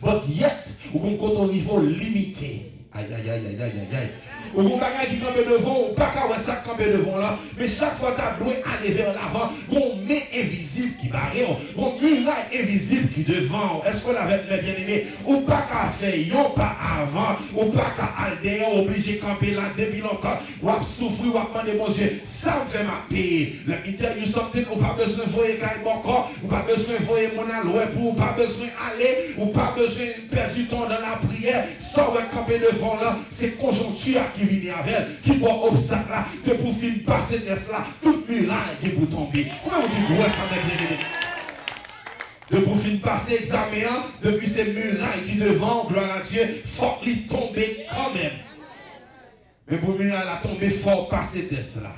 but yet, ou qu'on compte au niveau limité. Aïe, aïe, aïe, aïe, aïe, aïe, aïe. Ou qu'on bagaille qui campe devant, ou pas qu'à ça camper devant là, mais chaque fois tu dois aller vers l'avant, on met invisible qui barre, on muraille invisible qui devant. Est-ce qu'on avait mes bien-aimés? Ou pas qu'à faire, yon pas avant, ou pas qu'à aller, obligé de camper là depuis longtemps, ou à souffrir, ou à demander mon Dieu, ça me fait ma paix. Le mystère, you something, ou pas besoin de voyer quand il corps, ou pas besoin de voyer mon alloué pour, ou pas besoin d'aller, ou pas besoin de perdre du temps dans la prière, sans camper devant là, c'est conjoncture qui vient avec elle, qui voit obstacle là, que pour finir passer test là, toute muraille qui peut tomber. Comment on dit, ouais, ça m'a bien aimé. De pour finir passer examen, depuis ces murailles qui devant, gloire à Dieu, faut lui tomber quand même. Mais pour muraille la tomber, faut passer test là.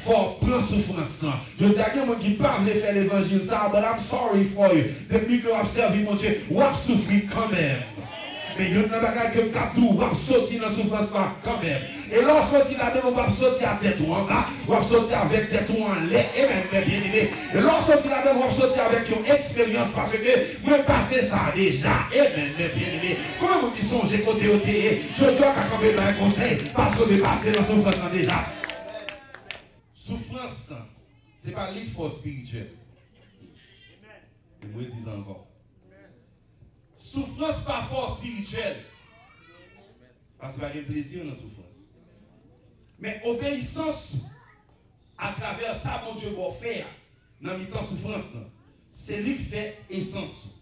Faut prendre souffrance là. Je dis à quelqu'un qui parle de faire l'évangile, ça, but I'm sorry for you. Depuis que vous avez servi mon Dieu, vous avez souffert quand même. Mais il y a un bagage que vous avez sorti dans la souffrance là quand même. Et lorsque vous sortez là-dedans, vous avez sorti à tête ou en bas, vous avez sorti avec tête ou en lait, et même bien aimé. Et lorsque vous sortez là-dedans, vous avez sorti avec une expérience parce que vous passez ça déjà, et même bien aimé. Comment vous dites songez côté au théâtre? Je dois camper dans un conseil parce que vous passez dans la souffrance là déjà. Souffrance, ce n'est pas lead force spirituelle. Je vous le dis encore. Souffrance pas force spirituelle. Parce qu'il y a un plaisir dans la souffrance. Mais obéissance à travers ça, mon Dieu va faire dans le temps souffrance. C'est lui qui fait essence.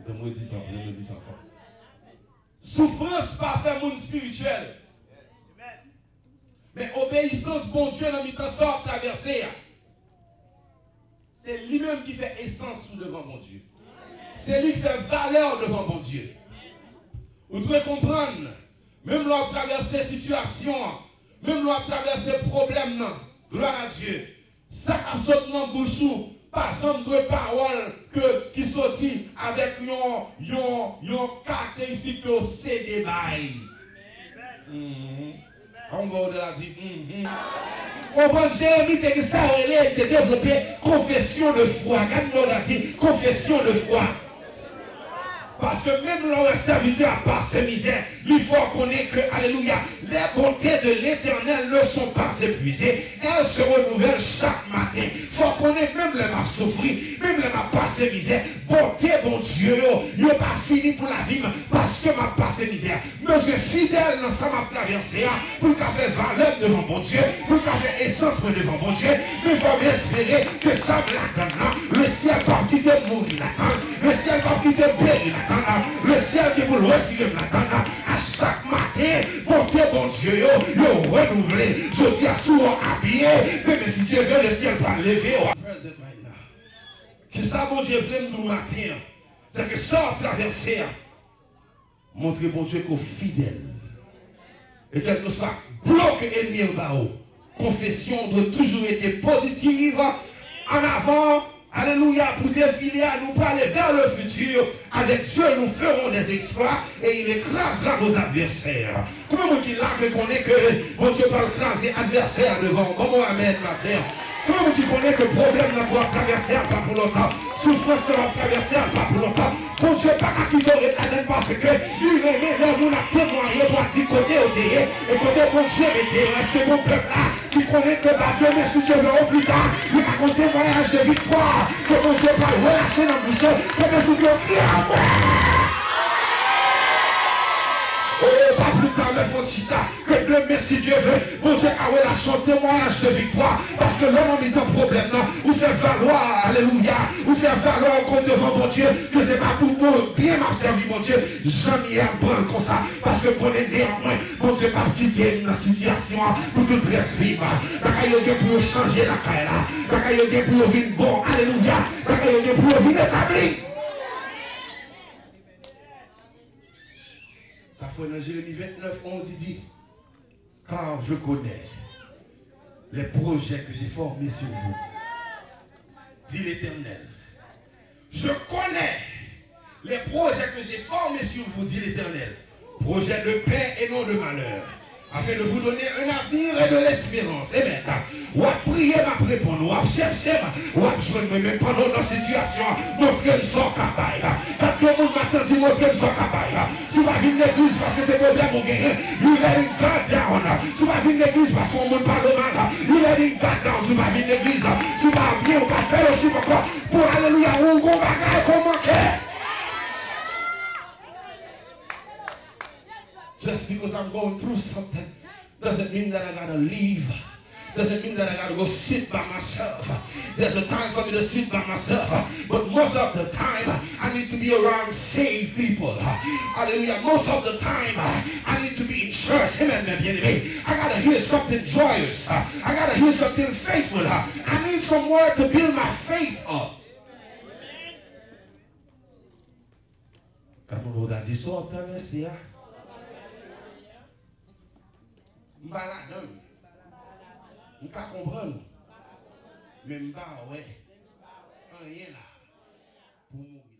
Je me dis ça, je me dis ça encore. Souffrance pas faire monde spirituel. Mais obéissance, bon Dieu, dans le temps ça traverser. C'est lui-même qui fait essence devant mon Dieu. C'est lui qui fait valeur devant mon Dieu. Vous devez comprendre, même lorsque vous traversez situation, même lorsque vous traversez problème, gloire à Dieu, ça qui sort dans le bouche, pas exemple de parole qui sortit avec une caractéristique que c'est des bails. On va au-delà dit. On va Jérémie que ça a développé confession de foi. Quand on a dit confession de foi. Parce que même leur serviteur a pas ses misères, il faut connaître que, alléluia, les bontés de l'Éternel ne sont pas épuisées. Elles se renouvellent chaque matin. Il faut connaître même les m'a souffrir, même les m'a passé misère. Bonté, bon Dieu, il n'a pas fini pour la vie parce que m'a passé misère. Mais je suis fidèle dans ça m'a traversé pour qu'à faire valeur devant bon Dieu, pour qu'à faire essence devant bon Dieu. Mais il faut espérer que ça me la donne. Le ciel va quitter mourir là-dedans. Le ciel va quitter périr là-dedans. Le ciel qui vous le retire là-dedans. À chaque matin, bonté, bon Dieu, yo renouvelé. Je dis à souvent habillé. Mais si Dieu veut, le ciel va lever. Que ça, bon Dieu, veut nous matin. C'est que ça, traverser. Montrer, bon Dieu, qu'on est fidèle. Et quel que soit bloc ennemi au bas. Confession doit toujours être positive. En avant. Alléluia, pour défiler à nous parler vers le futur. Avec Dieu, nous ferons des exploits et il écrasera nos adversaires. Comment vous dites là que connaît que bon Dieu va écraser adversaire devant? Comment amen, ma terre? Comment vous connaissez que le problème ne doit traverser pas pour longtemps? Souffrance ne va traverser pas pour longtemps. Bon Dieu, pas qu'à qui doit être parce que lui, nous a témoigné pour dire côté au théâtre et côté bon Dieu, est-ce que mon peuple là, qui connaît que Dieu, mais si Dieu verra plus tard, nous avons un témoignage de victoire, que mon Dieu va relâcher dans le bouche, comme si Dieu oh, pas plus tard, mais faut que demain, si Dieu veut, bon Dieu, car la chanter témoignage de victoire, parce que l'homme a mis un problème, non, vous faire valoir, alléluia, vous faire valoir encore devant mon Dieu, que c'est pas pour vous bien m'observer, mon Dieu, jamais à prendre comme ça, parce que pour les néanmoins, mon Dieu, pas quitter la situation, pour tout l'esprit, la caille pour changer la caille là, la caille pour venir bon, alléluia, la caille pour venir établir. Ça fait dans Jérémie 29, 11, il dit, car je connais les projets que j'ai formés sur vous, dit l'Éternel. Je connais les projets que j'ai formés sur vous, dit l'Éternel. Projet de paix et non de malheur. afin de vous donner un avenir et de l'espérance. Amen. Ou à prier, m'a répondre, ou à chercher, ou à joindre, même pendant nos situations, montrer le son capaille. Quand tout le monde m'attend, dit montrer le son capaille. Tu vas venir l'église parce que c'est problème au gain. You letting God down. Tu vas venir l'église parce qu'on ne parle mal. You letting God down. Tu vas venir l'église. Tu vas bien, on va faire aussi encore. Pour alléluia, on va gagner comme manquer. Just because I'm going through something doesn't mean that I gotta leave. Doesn't mean that I gotta go sit by myself. There's a time for me to sit by myself. But most of the time, I need to be around saved people. Hallelujah. Most of the time, I need to be in church. Amen, I gotta hear something joyous. I gotta hear something faithful. I need some word to build my faith up. Baladon. Je ne comprends pas. Mais je ne sais pas. Rien là. Pour mourir.